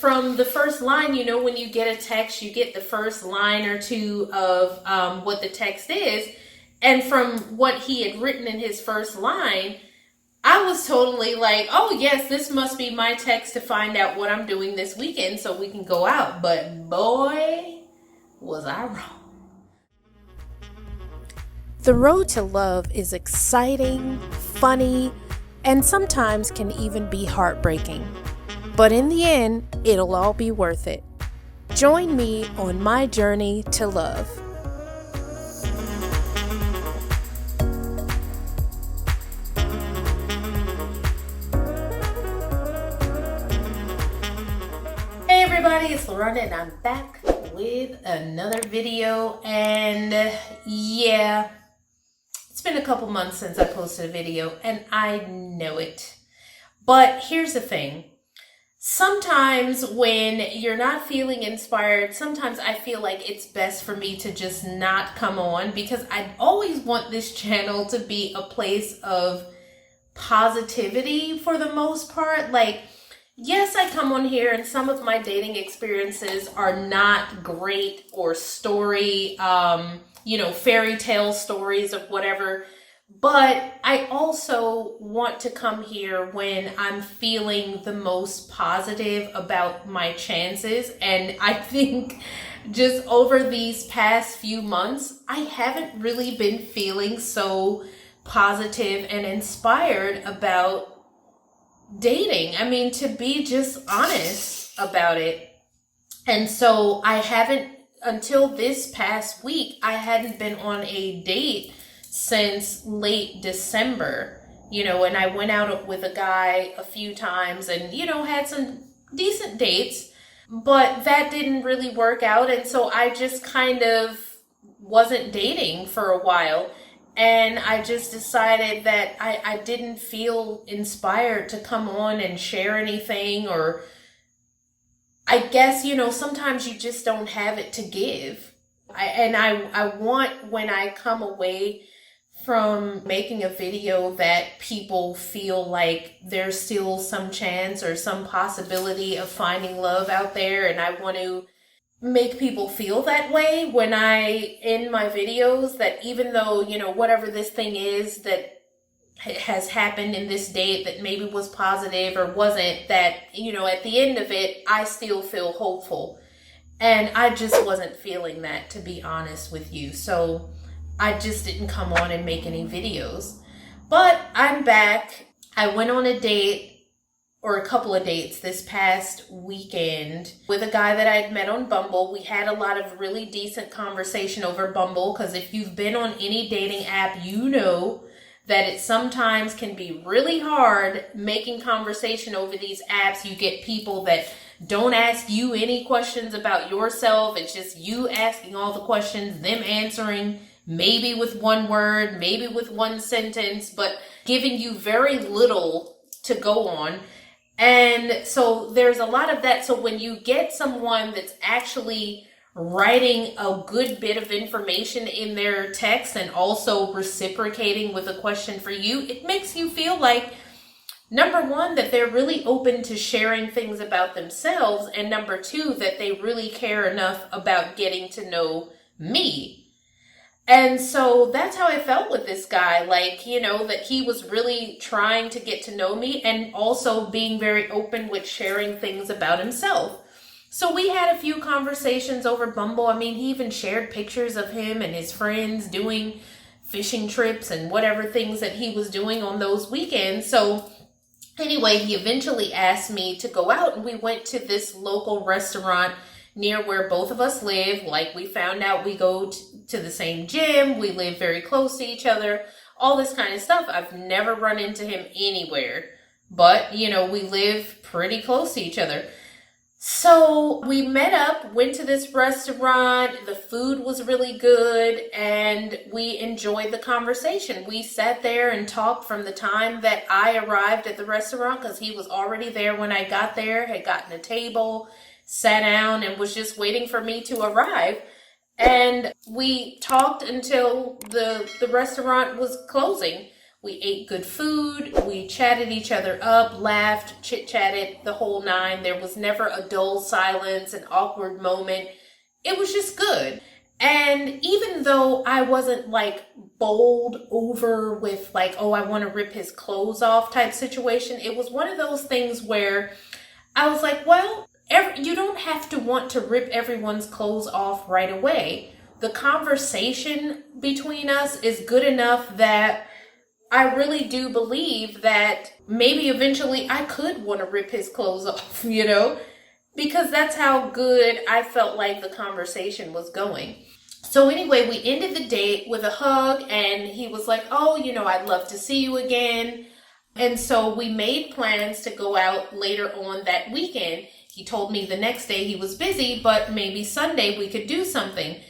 from the first line, you know, when you get a text, you get the first line or two of what the text is. And from what he had written in his first line, I was totally like, oh, yes, this must be my text to find out what I'm doing this weekend so we can go out. But boy, was I wrong. The road to love is exciting, funny, and sometimes can even be heartbreaking. But in the end, it'll all be worth it. Join me on my journey to love. Hey everybody, it's LaRhonda and I'm back with another video. And yeah, it's been a couple months since I posted a video and I know it. But here's the thing. Sometimes when you're not feeling inspired, sometimes I feel like it's best for me to just not come on, because I always want this channel to be a place of positivity for the most part. Like, yes, I come on here and some of my dating experiences are not great or fairy tale stories of whatever. But I also want to come here when I'm feeling the most positive about my chances. And I think just over these past few months, I haven't really been feeling so positive and inspired about dating. I mean, to be just honest about it. And so I haven't, until this past week, I hadn't been on a date since late December, and I went out with a guy a few times and, had some decent dates, but that didn't really work out. And so I just kind of wasn't dating for a while. And I just decided that I didn't feel inspired to come on and share anything, or I guess, sometimes you just don't have it to give. I want, when I come away from making a video, that people feel like there's still some chance or some possibility of finding love out there. And I want to make people feel that way when I end my videos, that even though, whatever this thing is that has happened in this date that maybe was positive or wasn't, that, at the end of it, I still feel hopeful. And I just wasn't feeling that, to be honest with you. So I just didn't come on and make any videos. But I'm back. I went on a date, or a couple of dates, this past weekend with a guy that I had met on Bumble. We had a lot of really decent conversation over Bumble, because if you've been on any dating app, you know that it sometimes can be really hard making conversation over these apps. You get people that don't ask you any questions about yourself. It's just you asking all the questions, them answering maybe with one word, maybe with one sentence, but giving you very little to go on. And so there's a lot of that. So when you get someone that's actually writing a good bit of information in their text and also reciprocating with a question for you, it makes you feel like, number one, that they're really open to sharing things about themselves, and number two, that they really care enough about getting to know me. And so that's how I felt with this guy, like, that he was really trying to get to know me and also being very open with sharing things about himself. So we had a few conversations over Bumble. I mean, he even shared pictures of him and his friends doing fishing trips and whatever things that he was doing on those weekends. So anyway, he eventually asked me to go out, and we went to this local restaurant near where both of us live. Like, we found out we go to the same gym, we live very close to each other, all this kind of stuff. I've never run into him anywhere, but we live pretty close to each other. So we met up, went to this restaurant. The food was really good and we enjoyed the conversation. We sat there and talked from the time that I arrived at the restaurant, because he was already there when I got there, had gotten a table, sat down, and was just waiting for me to arrive. And we talked until the restaurant was closing. We ate good food. We chatted each other up, laughed, chit-chatted, the whole nine. There was never a dull silence, an awkward moment. It was just good. And even though I wasn't like bowled over with like, oh, I want to rip his clothes off type situation, it was one of those things where I was like, well, you don't have to want to rip everyone's clothes off right away. The conversation between us is good enough that I really do believe that maybe eventually I could want to rip his clothes off, because that's how good I felt like the conversation was going. So anyway, we ended the date with a hug, and he was like, oh, I'd love to see you again. And so we made plans to go out later on that weekend. He told me the next day he was busy, but maybe Sunday we could do something.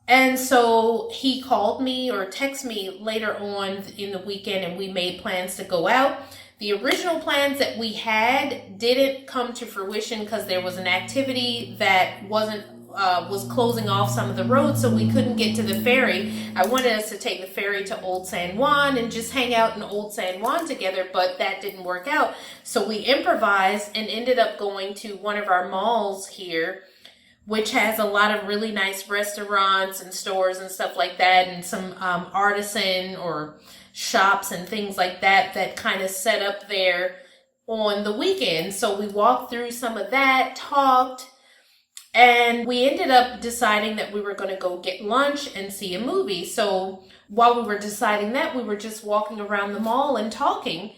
And so he called me or texted me later on in the weekend, and we made plans to go out. The original plans that we had didn't come to fruition because there was an activity that was closing off some of the roads, so we couldn't get to the ferry. I wanted us to take the ferry to Old San Juan and just hang out in Old San Juan together, but that didn't work out. So we improvised and ended up going to one of our malls here, which has a lot of really nice restaurants and stores and stuff like that, and some artisan or shops and things like that kind of set up there on the weekend. So we walked through some of that, talked, and we ended up deciding that we were going to go get lunch and see a movie. So while we were deciding that, we were just walking around the mall and talking.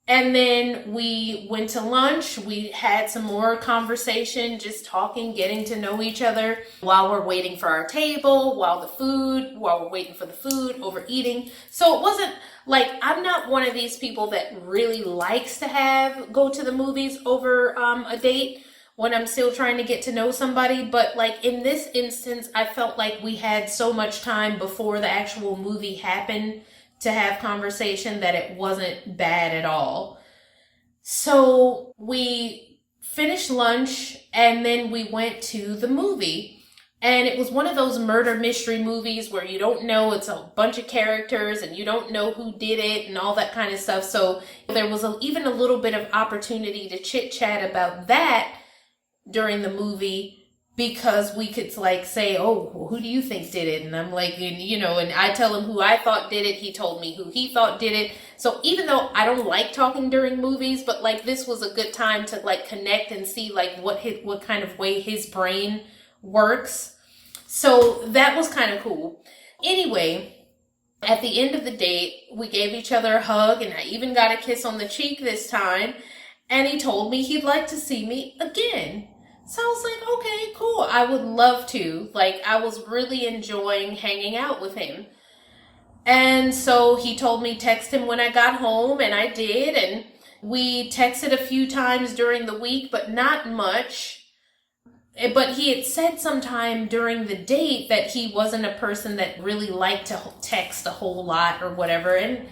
And then we went to lunch. We had some more conversation, just talking, getting to know each other while we're waiting for our table, while we're waiting for the food, overeating. So it wasn't like, I'm not one of these people that really likes to go to the movies over a date when I'm still trying to get to know somebody. But like in this instance, I felt like we had so much time before the actual movie happened to have conversation that it wasn't bad at all. So we finished lunch and then we went to the movie. And it was one of those murder mystery movies where you don't know, it's a bunch of characters and you don't know who did it and all that kind of stuff. So there was even a little bit of opportunity to chit chat about that during the movie, because we could like say, oh, well, who do you think did it? And I'm like, and I tell him who I thought did it. He told me who he thought did it. So even though I don't like talking during movies, but like this was a good time to like connect and see like what kind of way his brain works. So that was kind of cool. Anyway, at the end of the date, we gave each other a hug, and I even got a kiss on the cheek this time. And he told me he'd like to see me again. So I was like, okay, cool. I would love to. Like, I was really enjoying hanging out with him. And so he told me text him when I got home, and I did. And we texted a few times during the week, but not much. But he had said sometime during the date that he wasn't a person that really liked to text a whole lot or whatever. And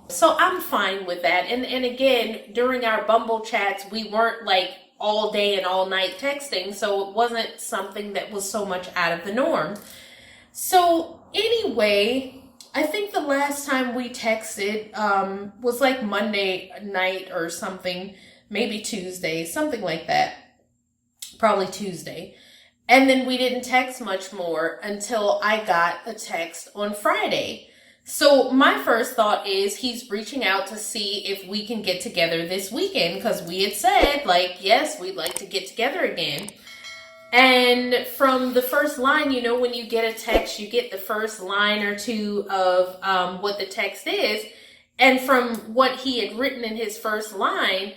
so I'm fine with that. And again, during our Bumble chats, we weren't like all day and all night texting, so it wasn't something that was so much out of the norm. So anyway, I think the last time we texted was like Monday night or something, maybe Tuesday, something like that. Probably Tuesday. And then we didn't text much more until I got a text on Friday. So my first thought is he's reaching out to see if we can get together this weekend, because we had said, like, yes, we'd like to get together again. And from the first line, when you get a text, you get the first line or two of what the text is. And from what he had written in his first line,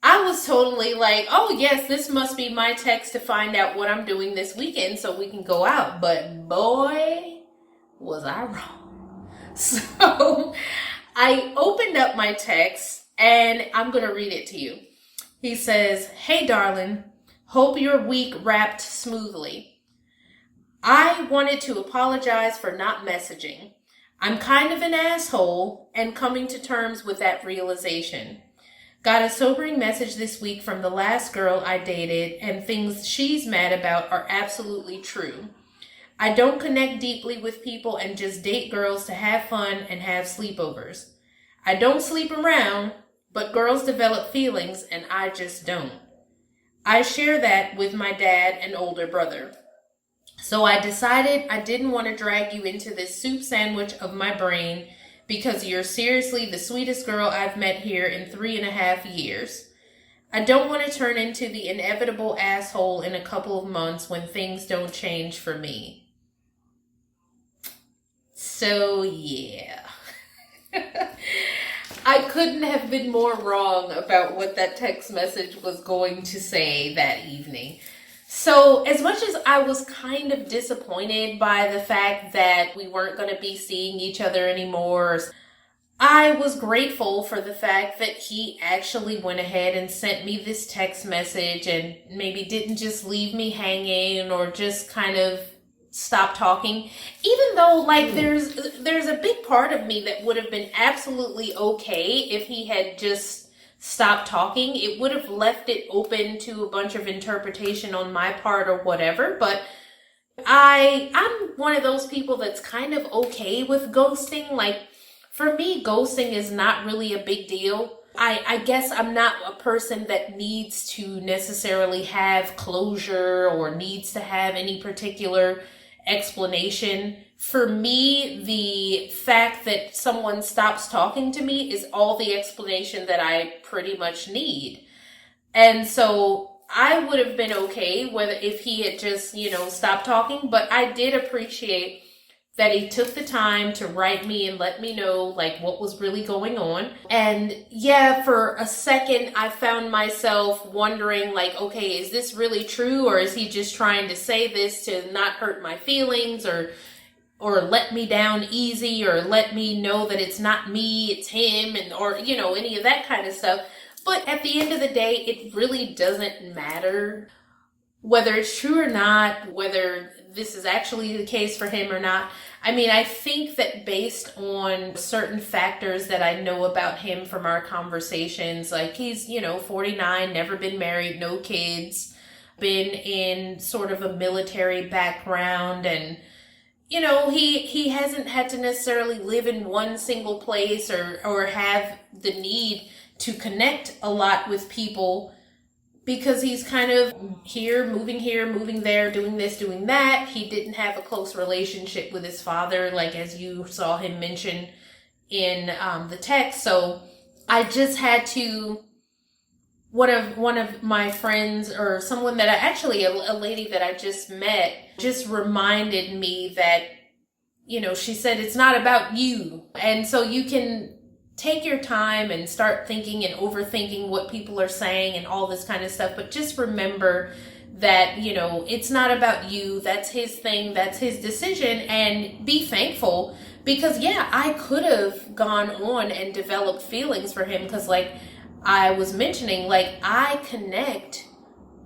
I was totally like, oh, yes, this must be my text to find out what I'm doing this weekend so we can go out. But boy, was I wrong. So I opened up my text and I'm going to read it to you. He says, "Hey, darling, hope your week wrapped smoothly. I wanted to apologize for not messaging. I'm kind of an asshole and coming to terms with that realization. Got a sobering message this week from the last girl I dated, and things she's mad about are absolutely true. I don't connect deeply with people and just date girls to have fun and have sleepovers. I don't sleep around, but girls develop feelings and I just don't. I share that with my dad and older brother. So I decided I didn't want to drag you into this soup sandwich of my brain because you're seriously the sweetest girl I've met here in 3.5 years. I don't want to turn into the inevitable asshole in a couple of months when things don't change for me. So yeah. I couldn't have been more wrong about what that text message was going to say that evening. So as much as I was kind of disappointed by the fact that we weren't going to be seeing each other anymore, I was grateful for the fact that he actually went ahead and sent me this text message and maybe didn't just leave me hanging or just kind of stop talking. Even though there's a big part of me that would have been absolutely okay if he had just stopped talking. It would have left it open to a bunch of interpretation on my part or whatever, but I'm one of those people that's kind of okay with ghosting. Like, for me, ghosting is not really a big deal. I guess I'm not a person that needs to necessarily have closure or needs to have any particular explanation. For me, the fact that someone stops talking to me is all the explanation that I pretty much need. And so I would have been okay whether if he had just, stopped talking, but I did appreciate that he took the time to write me and let me know what was really going on. And yeah, for a second I found myself wondering okay, is this really true, or is he just trying to say this to not hurt my feelings or let me down easy, or let me know that it's not me, it's him, and or any of that kind of stuff. But at the end of the day, it really doesn't matter whether it's true or not, whether this is actually the case for him or not. I mean, I think that based on certain factors that I know about him from our conversations, he's, 49, never been married, no kids, been in sort of a military background, and he hasn't had to necessarily live in one single place or have the need to connect a lot with people, because he's kind of here, moving there, doing this, doing that. He didn't have a close relationship with his father, as you saw him mention in the text. So I just had to, one of my friends, or someone that a lady that I just met, just reminded me that, she said, it's not about you. And so you can take your time and start thinking and overthinking what people are saying and all this kind of stuff. But just remember that, it's not about you. That's his thing. That's his decision. And be thankful, because yeah, I could have gone on and developed feelings for him. Because I was mentioning, I connect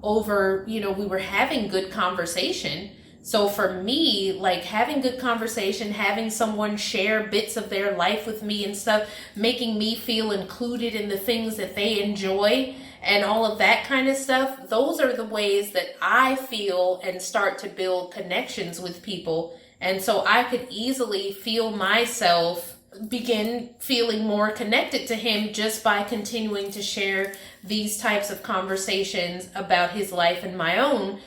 over, we were having good conversation. So for me, having good conversation, having someone share bits of their life with me and stuff, making me feel included in the things that they enjoy and all of that kind of stuff, those are the ways that I feel and start to build connections with people. And so I could easily feel myself begin feeling more connected to him just by continuing to share these types of conversations about his life and my own.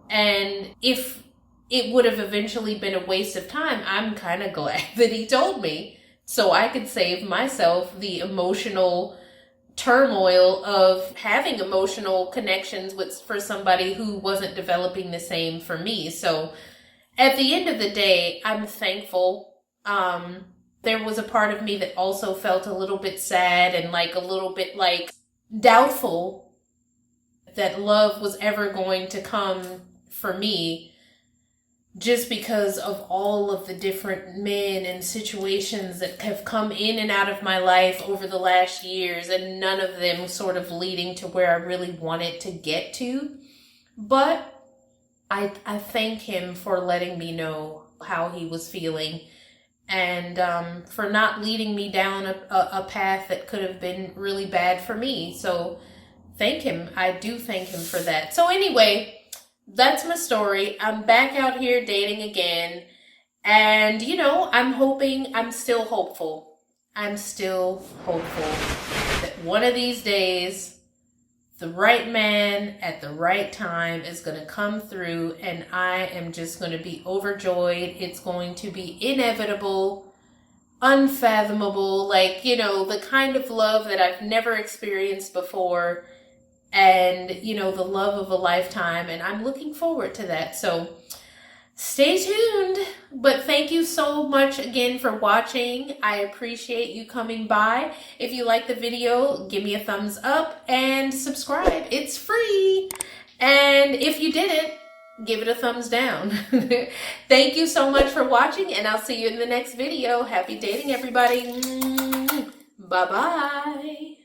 And if it would have eventually been a waste of time, I'm kind of glad that he told me, so I could save myself the emotional turmoil of having emotional connections for somebody who wasn't developing the same for me. So at the end of the day, I'm thankful. There was a part of me that also felt a little bit sad and a little bit doubtful that love was ever going to come for me, just because of all of the different men and situations that have come in and out of my life over the last years, and none of them sort of leading to where I really wanted to get to. But I thank him for letting me know how he was feeling, and for not leading me down a path that could have been really bad for me. So thank him. I do thank him for that. So anyway, that's my story. I'm back out here dating again. And, I'm still hopeful. I'm still hopeful that one of these days, the right man at the right time is going to come through, and I am just going to be overjoyed. It's going to be inevitable, unfathomable, like, the kind of love that I've never experienced before, and, the love of a lifetime. And I'm looking forward to that. So stay tuned. But thank you so much again for watching. I appreciate you coming by. If you like the video, give me a thumbs up and subscribe. It's free. And if you didn't, give it a thumbs down. Thank you so much for watching, and I'll see you in the next video. Happy dating, everybody. Bye-bye.